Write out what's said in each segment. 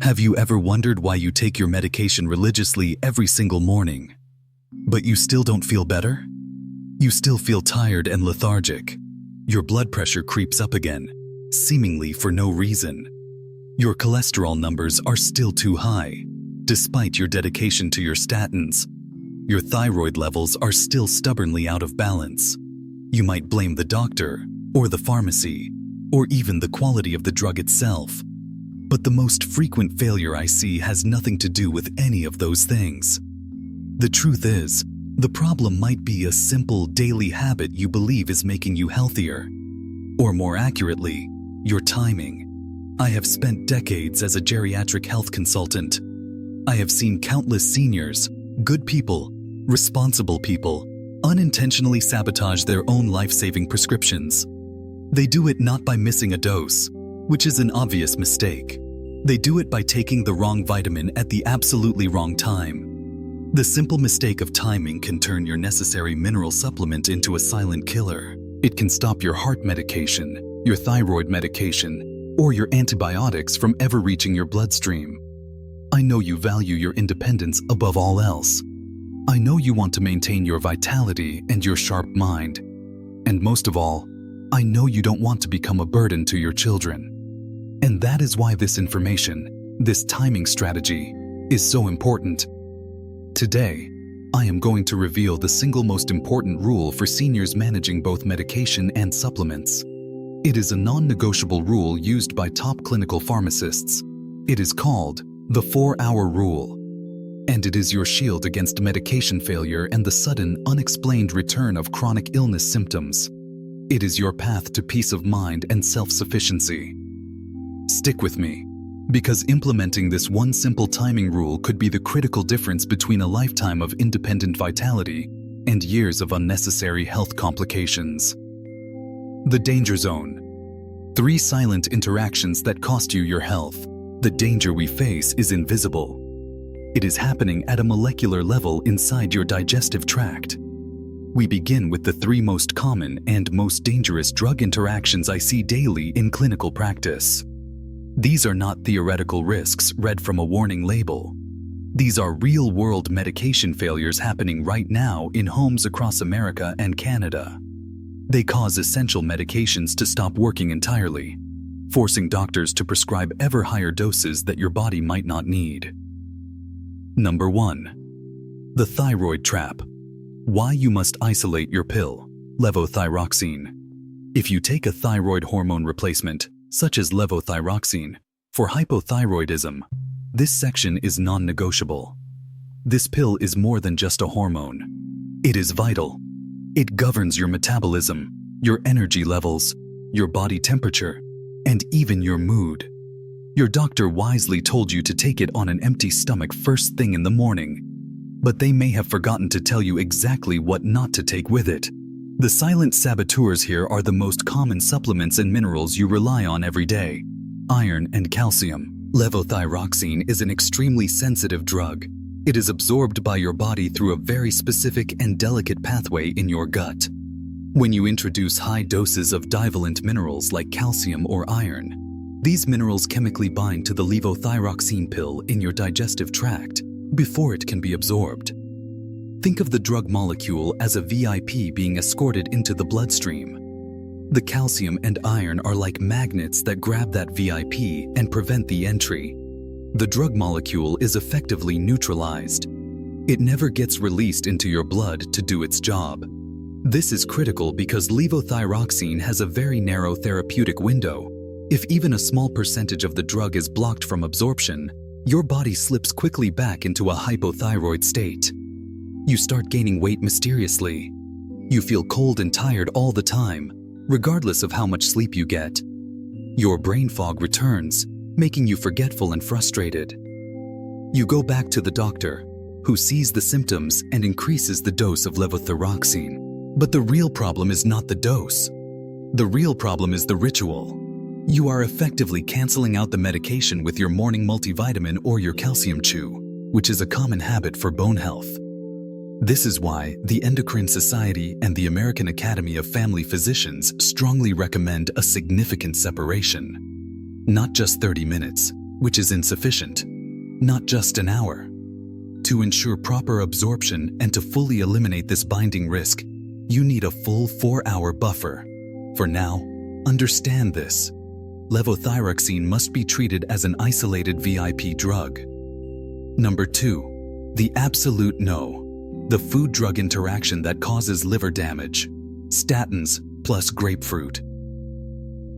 Have you ever wondered why you take your medication religiously every single morning, but you still don't feel better? You still feel tired and lethargic. Your blood pressure creeps up again, seemingly for no reason. Your cholesterol numbers are still too high, despite your dedication to your statins. Your thyroid levels are still stubbornly out of balance. You might blame the doctor, or the pharmacy, or even the quality of the drug itself. But the most frequent failure I see has nothing to do with any of those things. The truth is, the problem might be a simple daily habit you believe is making you healthier. Or more accurately, your timing. I have spent decades as a geriatric health consultant. I have seen countless seniors, good people, responsible people, unintentionally sabotage their own life-saving prescriptions. They do it not by missing a dose, which is an obvious mistake. They do it by taking the wrong vitamin at the absolutely wrong time. The simple mistake of timing can turn your necessary mineral supplement into a silent killer. It can stop your heart medication, your thyroid medication, or your antibiotics from ever reaching your bloodstream. I know you value your independence above all else. I know you want to maintain your vitality and your sharp mind. And most of all, I know you don't want to become a burden to your children. And that is why this information, this timing strategy, is so important. Today, I am going to reveal the single most important rule for seniors managing both medication and supplements. It is a non-negotiable rule used by top clinical pharmacists. It is called the 4-hour rule. And it is your shield against medication failure and the sudden, unexplained return of chronic illness symptoms. It is your path to peace of mind and self-sufficiency. Stick with me, because implementing this one simple timing rule could be the critical difference between a lifetime of independent vitality and years of unnecessary health complications. The danger zone. 3 silent interactions that cost you your health. The danger we face is invisible. It is happening at a molecular level inside your digestive tract. We begin with the 3 most common and most dangerous drug interactions I see daily in clinical practice. These are not theoretical risks read from a warning label. These are real-world medication failures happening right now in homes across America and Canada. They cause essential medications to stop working entirely, forcing doctors to prescribe ever higher doses that your body might not need. Number 1. The thyroid trap. Why you must isolate your pill, levothyroxine. If you take a thyroid hormone replacement, such as levothyroxine, for hypothyroidism, this section is non-negotiable. This pill is more than just a hormone. It is vital. It governs your metabolism, your energy levels, your body temperature, and even your mood. Your doctor wisely told you to take it on an empty stomach first thing in the morning, but they may have forgotten to tell you exactly what not to take with it. The silent saboteurs here are the most common supplements and minerals you rely on every day: iron and calcium. Levothyroxine is an extremely sensitive drug. It is absorbed by your body through a very specific and delicate pathway in your gut. When you introduce high doses of divalent minerals like calcium or iron, these minerals chemically bind to the levothyroxine pill in your digestive tract before it can be absorbed. Think of the drug molecule as a VIP being escorted into the bloodstream. The calcium and iron are like magnets that grab that VIP and prevent the entry. The drug molecule is effectively neutralized. It never gets released into your blood to do its job. This is critical because levothyroxine has a very narrow therapeutic window. If even a small percentage of the drug is blocked from absorption, your body slips quickly back into a hypothyroid state. You start gaining weight mysteriously. You feel cold and tired all the time, regardless of how much sleep you get. Your brain fog returns, making you forgetful and frustrated. You go back to the doctor, who sees the symptoms and increases the dose of levothyroxine. But the real problem is not the dose. The real problem is the ritual. You are effectively canceling out the medication with your morning multivitamin or your calcium chew, which is a common habit for bone health. This is why the Endocrine Society and the American Academy of Family Physicians strongly recommend a significant separation. Not just 30 minutes, which is insufficient, not just an hour. To ensure proper absorption and to fully eliminate this binding risk, you need a full 4-hour buffer. For now, understand this. Levothyroxine must be treated as an isolated VIP drug. Number 2. The absolute no. The food-drug interaction that causes liver damage. Statins plus grapefruit.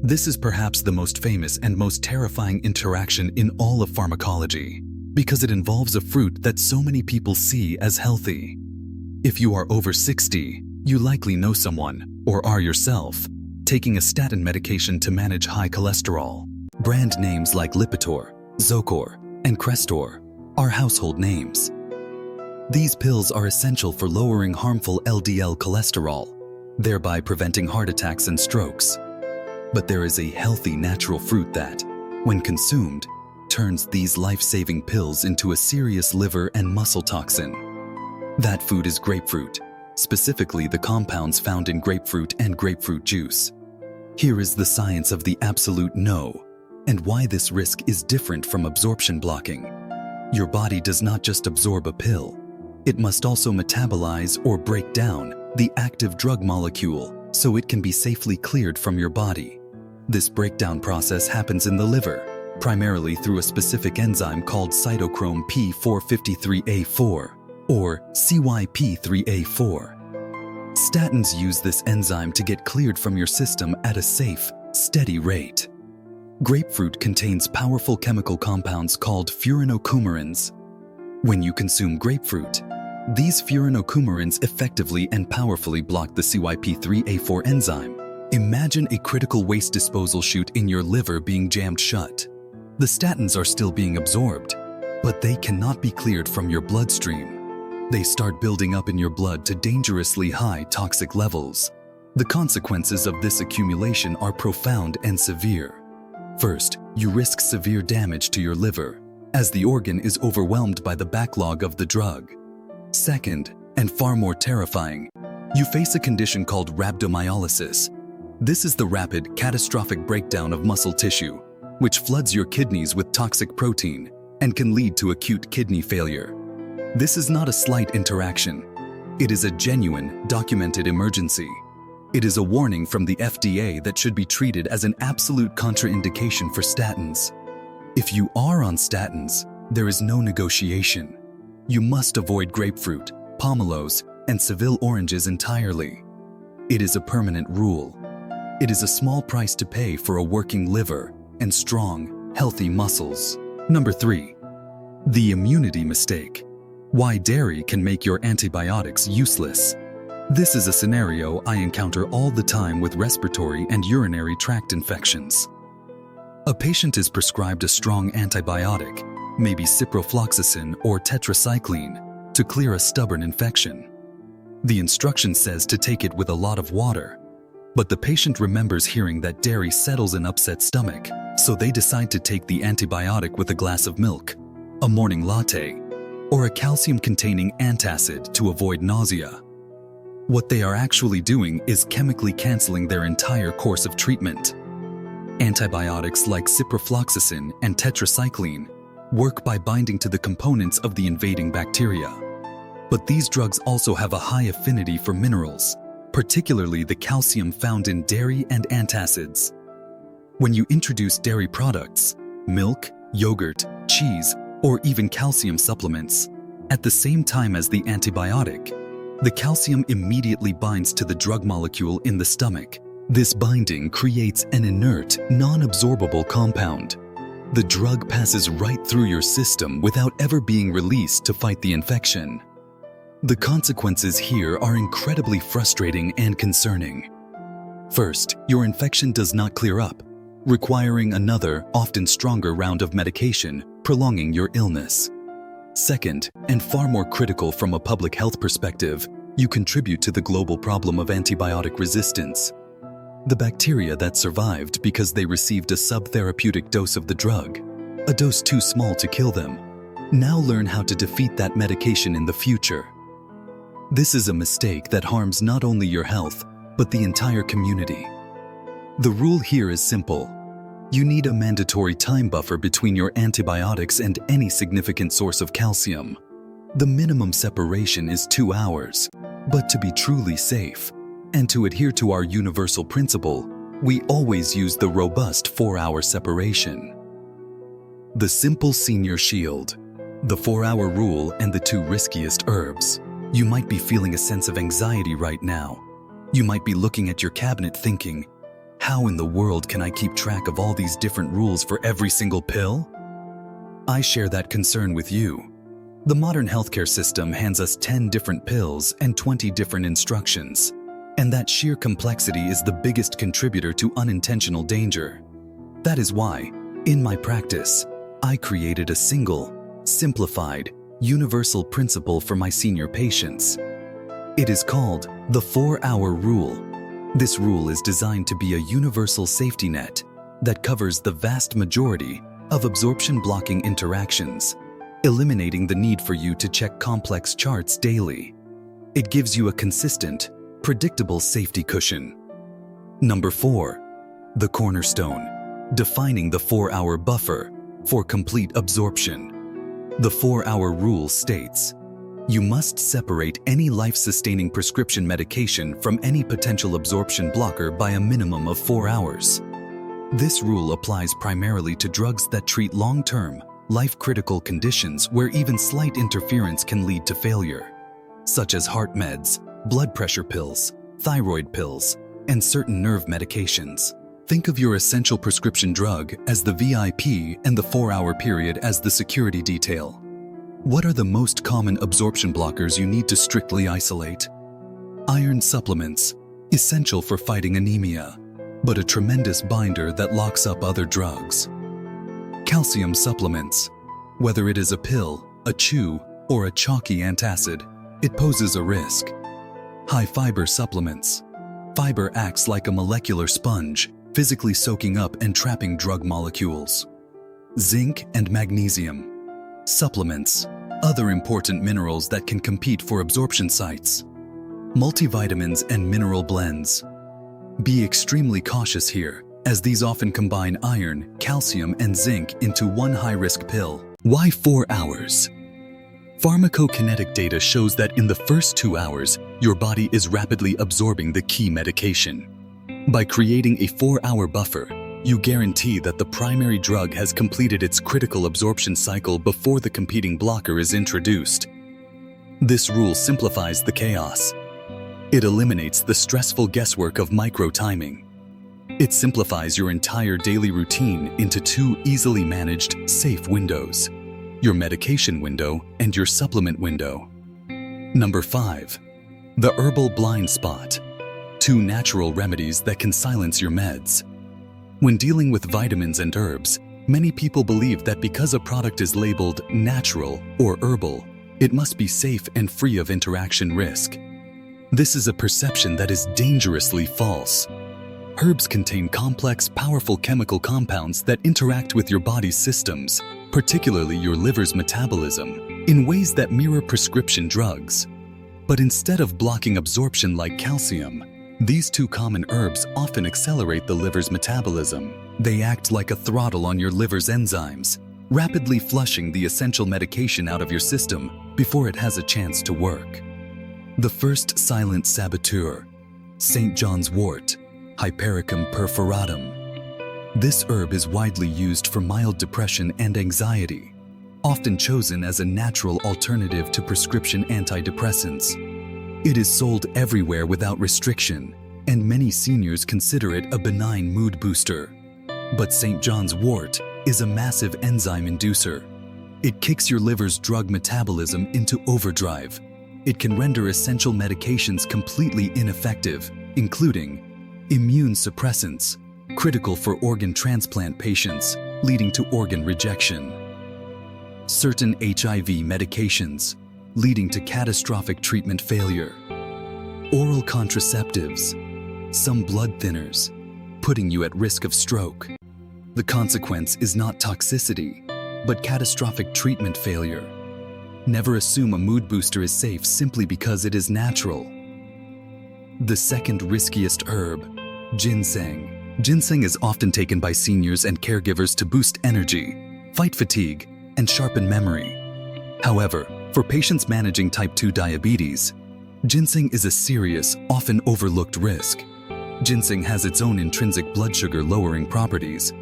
This is perhaps the most famous and most terrifying interaction in all of pharmacology, because it involves a fruit that so many people see as healthy. If you are over 60, you likely know someone, or are yourself, taking a statin medication to manage high cholesterol. Brand names like Lipitor, Zocor, and Crestor are household names. These pills are essential for lowering harmful LDL cholesterol, thereby preventing heart attacks and strokes. But there is a healthy natural fruit that, when consumed, turns these life-saving pills into a serious liver and muscle toxin. That food is grapefruit, specifically the compounds found in grapefruit and grapefruit juice. Here is the science of the absolute no, and why this risk is different from absorption blocking. Your body does not just absorb a pill. It must also metabolize or break down the active drug molecule so it can be safely cleared from your body. This breakdown process happens in the liver, primarily through a specific enzyme called cytochrome P453A4, or CYP3A4. Statins use this enzyme to get cleared from your system at a safe, steady rate. Grapefruit contains powerful chemical compounds called furanocoumarins. When you consume grapefruit, these furanocoumarins effectively and powerfully block the CYP3A4 enzyme. Imagine a critical waste disposal chute in your liver being jammed shut. The statins are still being absorbed, but they cannot be cleared from your bloodstream. They start building up in your blood to dangerously high toxic levels. The consequences of this accumulation are profound and severe. First, you risk severe damage to your liver, as the organ is overwhelmed by the backlog of the drug. Second, and far more terrifying, you face a condition called rhabdomyolysis. This is the rapid, catastrophic breakdown of muscle tissue, which floods your kidneys with toxic protein and can lead to acute kidney failure. This is not a slight interaction. It is a genuine, documented emergency. It is a warning from the FDA that should be treated as an absolute contraindication for statins. If you are on statins, there is no negotiation. You must avoid grapefruit, pomelos, and Seville oranges entirely. It is a permanent rule. It is a small price to pay for a working liver and strong, healthy muscles. Number 3. The immunity mistake. Why dairy can make your antibiotics useless. This is a scenario I encounter all the time with respiratory and urinary tract infections. A patient is prescribed a strong antibiotic, maybe ciprofloxacin or tetracycline, to clear a stubborn infection. The instruction says to take it with a lot of water, but the patient remembers hearing that dairy settles an upset stomach, so they decide to take the antibiotic with a glass of milk, a morning latte, or a calcium-containing antacid to avoid nausea. What they are actually doing is chemically canceling their entire course of treatment. Antibiotics like ciprofloxacin and tetracycline work by binding to the components of the invading bacteria. But these drugs also have a high affinity for minerals, particularly the calcium found in dairy and antacids. When you introduce dairy products, milk, yogurt, cheese, or even calcium supplements, at the same time as the antibiotic, the calcium immediately binds to the drug molecule in the stomach. This binding creates an inert, non-absorbable compound. The drug passes right through your system without ever being released to fight the infection. The consequences here are incredibly frustrating and concerning. First, your infection does not clear up, requiring another, often stronger round of medication, prolonging your illness. Second, and far more critical from a public health perspective, you contribute to the global problem of antibiotic resistance. The bacteria that survived because they received a subtherapeutic dose of the drug, a dose too small to kill them, now learn how to defeat that medication in the future. This is a mistake that harms not only your health, but the entire community. The rule here is simple. You need a mandatory time buffer between your antibiotics and any significant source of calcium. The minimum separation is 2 hours, but to be truly safe, and to adhere to our universal principle, we always use the robust 4-hour separation. The simple senior shield, the 4-hour rule, and the 2 riskiest herbs. You might be feeling a sense of anxiety right now. You might be looking at your cabinet thinking, how in the world can I keep track of all these different rules for every single pill? I share that concern with you. The modern healthcare system hands us 10 different pills and 20 different instructions, and that sheer complexity is the biggest contributor to unintentional danger. That is why, in my practice, I created a single, simplified, universal principle for my senior patients. It is called the 4-hour rule. This rule is designed to be a universal safety net that covers the vast majority of absorption-blocking interactions, eliminating the need for you to check complex charts daily. It gives you a consistent, predictable safety cushion. Number 4. The cornerstone, defining the 4-hour buffer for complete absorption. The 4-hour rule states, you must separate any life-sustaining prescription medication from any potential absorption blocker by a minimum of 4 hours. This rule applies primarily to drugs that treat long-term, life-critical conditions where even slight interference can lead to failure, such as heart meds, blood pressure pills, thyroid pills, and certain nerve medications. Think of your essential prescription drug as the VIP and the 4-hour period as the security detail. What are the most common absorption blockers you need to strictly isolate? Iron supplements, essential for fighting anemia, but a tremendous binder that locks up other drugs. Calcium supplements, whether it is a pill, a chew, or a chalky antacid, it poses a risk. High fiber supplements. Fiber acts like a molecular sponge, physically soaking up and trapping drug molecules. Zinc and magnesium. Supplements, other important minerals that can compete for absorption sites. Multivitamins and mineral blends. Be extremely cautious here, as these often combine iron, calcium, and zinc into one high-risk pill. Why 4 hours? Pharmacokinetic data shows that in the first 2 hours, your body is rapidly absorbing the key medication. By creating a 4-hour buffer, you guarantee that the primary drug has completed its critical absorption cycle before the competing blocker is introduced. This rule simplifies the chaos. It eliminates the stressful guesswork of micro-timing. It simplifies your entire daily routine into 2 easily managed, safe windows: your medication window and your supplement window. Number 5. The herbal blind spot. 2 natural remedies that can silence your meds. When dealing with vitamins and herbs, many people believe that because a product is labeled natural or herbal, it must be safe and free of interaction risk. This is a perception that is dangerously false. Herbs contain complex, powerful chemical compounds that interact with your body's systems, particularly your liver's metabolism, in ways that mirror prescription drugs. But instead of blocking absorption like calcium, these 2 common herbs often accelerate the liver's metabolism. They act like a throttle on your liver's enzymes, rapidly flushing the essential medication out of your system before it has a chance to work. The first silent saboteur, St. John's wort, Hypericum perforatum. This herb is widely used for mild depression and anxiety, often chosen as a natural alternative to prescription antidepressants. It is sold everywhere without restriction, and many seniors consider it a benign mood booster. But St. John's wort is a massive enzyme inducer. It kicks your liver's drug metabolism into overdrive. It can render essential medications completely ineffective, including immune suppressants, critical for organ transplant patients, leading to organ rejection. Certain HIV medications, leading to catastrophic treatment failure. Oral contraceptives, some blood thinners, putting you at risk of stroke. The consequence is not toxicity, but catastrophic treatment failure. Never assume a mood booster is safe simply because it is natural. The second riskiest herb, ginseng. Ginseng is often taken by seniors and caregivers to boost energy, fight fatigue, and sharpen memory. However, for patients managing type 2 diabetes, ginseng is a serious, often overlooked risk. Ginseng has its own intrinsic blood sugar lowering properties.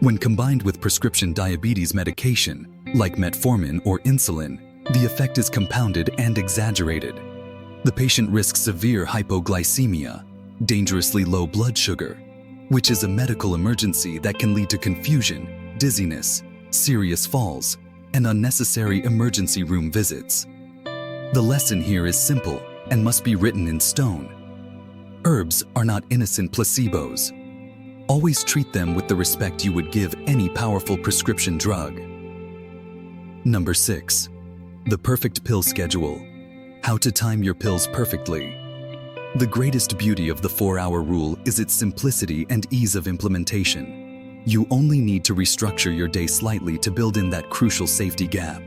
When combined with prescription diabetes medication, like metformin or insulin, the effect is compounded and exaggerated. The patient risks severe hypoglycemia, dangerously low blood sugar, which is a medical emergency that can lead to confusion, dizziness, serious falls, and unnecessary emergency room visits. The lesson here is simple and must be written in stone. Herbs are not innocent placebos. Always treat them with the respect you would give any powerful prescription drug. Number 6. The perfect pill schedule. How to time your pills perfectly. The greatest beauty of the 4-hour rule is its simplicity and ease of implementation. You only need to restructure your day slightly to build in that crucial safety gap.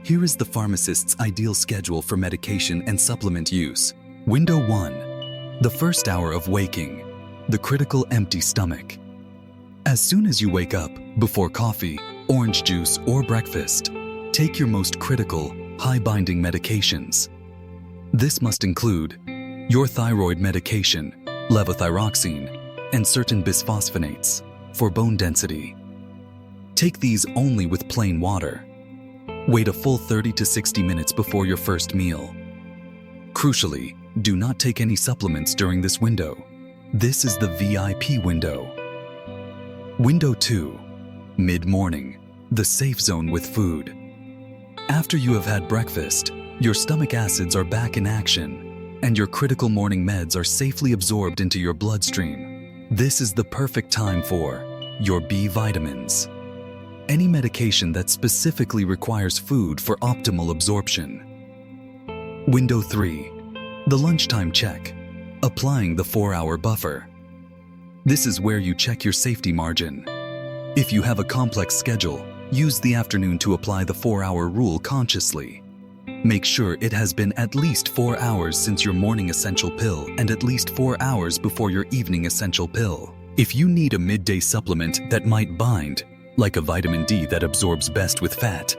Here is the pharmacist's ideal schedule for medication and supplement use. Window 1. The first hour of waking. The critical empty stomach. As soon as you wake up, before coffee, orange juice, or breakfast, take your most critical, high-binding medications. This must include your thyroid medication, levothyroxine, and certain bisphosphonates for bone density. Take these only with plain water. Wait a full 30 to 60 minutes before your first meal. Crucially, do not take any supplements during this window. This is the VIP window. Window 2. Mid-morning, the safe zone with food. After you have had breakfast, your stomach acids are back in action, and your critical morning meds are safely absorbed into your bloodstream. This is the perfect time for your B vitamins. Any medication that specifically requires food for optimal absorption. Window 3. The lunchtime check. Applying the 4-hour buffer. This is where you check your safety margin. If you have a complex schedule, use the afternoon to apply the 4-hour rule consciously. Make sure it has been at least 4 hours since your morning essential pill and at least 4 hours before your evening essential pill. If you need a midday supplement that might bind, like a vitamin D that absorbs best with fat,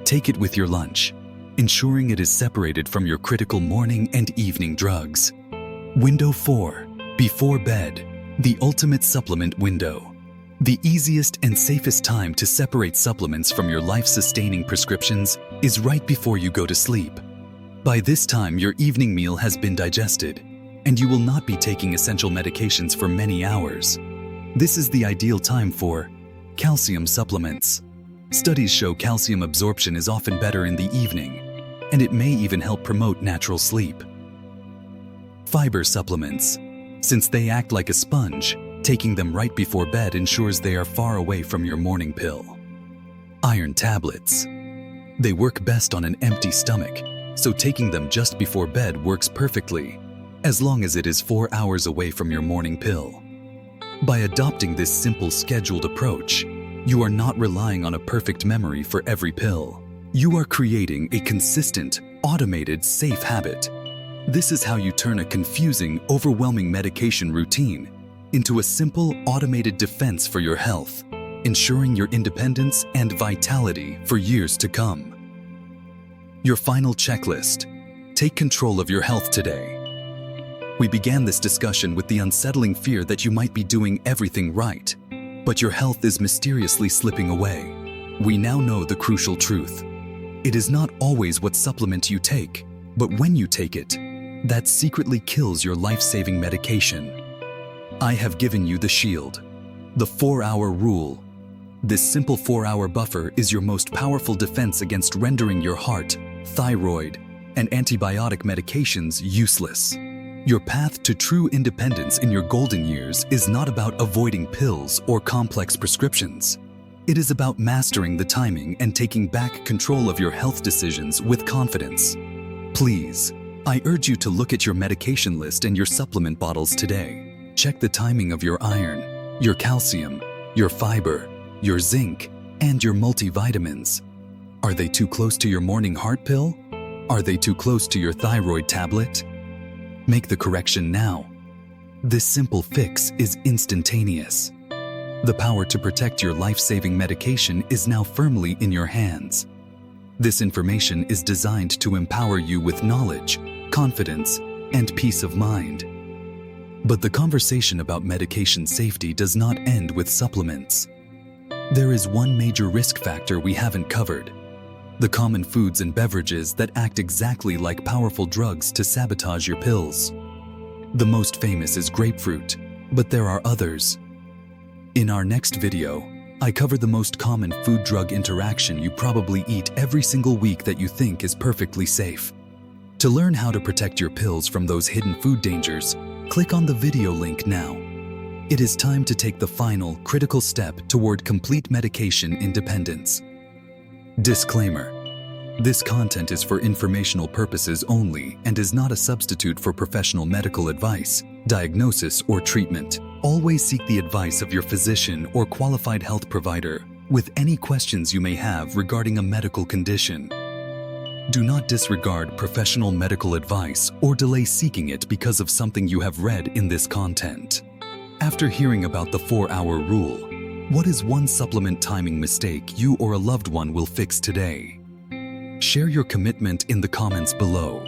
take it with your lunch, ensuring it is separated from your critical morning and evening drugs. Window 4. Before bed, the ultimate supplement window. The easiest and safest time to separate supplements from your life-sustaining prescriptions is right before you go to sleep. By this time, your evening meal has been digested, and you will not be taking essential medications for many hours. This is the ideal time for calcium supplements. Studies show calcium absorption is often better in the evening, and it may even help promote natural sleep. Fiber supplements. Since they act like a sponge, taking them right before bed ensures they are far away from your morning pill. Iron tablets. They work best on an empty stomach, so taking them just before bed works perfectly, as long as it is 4 hours away from your morning pill. By adopting this simple scheduled approach, you are not relying on a perfect memory for every pill. You are creating a consistent, automated, safe habit. This is how you turn a confusing, overwhelming medication routine into a simple, automated defense for your health, ensuring your independence and vitality for years to come. Your final checklist. Take control of your health today. We began this discussion with the unsettling fear that you might be doing everything right, but your health is mysteriously slipping away. We now know the crucial truth. It is not always what supplement you take, but when you take it, that secretly kills your life-saving medication. I have given you the shield, the 4-hour rule. This simple 4-hour buffer is your most powerful defense against rendering your heart, thyroid, and antibiotic medications useless. Your path to true independence in your golden years is not about avoiding pills or complex prescriptions. It is about mastering the timing and taking back control of your health decisions with confidence. Please, I urge you to look at your medication list and your supplement bottles today. Check the timing of your iron, your calcium, your fiber, your zinc, and your multivitamins. Are they too close to your morning heart pill? Are they too close to your thyroid tablet? Make the correction now. This simple fix is instantaneous. The power to protect your life-saving medication is now firmly in your hands. This information is designed to empower you with knowledge, confidence, and peace of mind. But the conversation about medication safety does not end with supplements. There is one major risk factor we haven't covered: the common foods and beverages that act exactly like powerful drugs to sabotage your pills. The most famous is grapefruit, but there are others. In our next video, I cover the most common food-drug interaction you probably eat every single week that you think is perfectly safe. To learn how to protect your pills from those hidden food dangers, click on the video link now. It is time to take the final, critical step toward complete medication independence. Disclaimer: this content is for informational purposes only and is not a substitute for professional medical advice, diagnosis, or treatment. Always seek the advice of your physician or qualified health provider with any questions you may have regarding a medical condition. Do not disregard professional medical advice or delay seeking it because of something you have read in this content. After hearing about the 4-hour rule, what is one supplement timing mistake you or a loved one will fix today? Share your commitment in the comments below.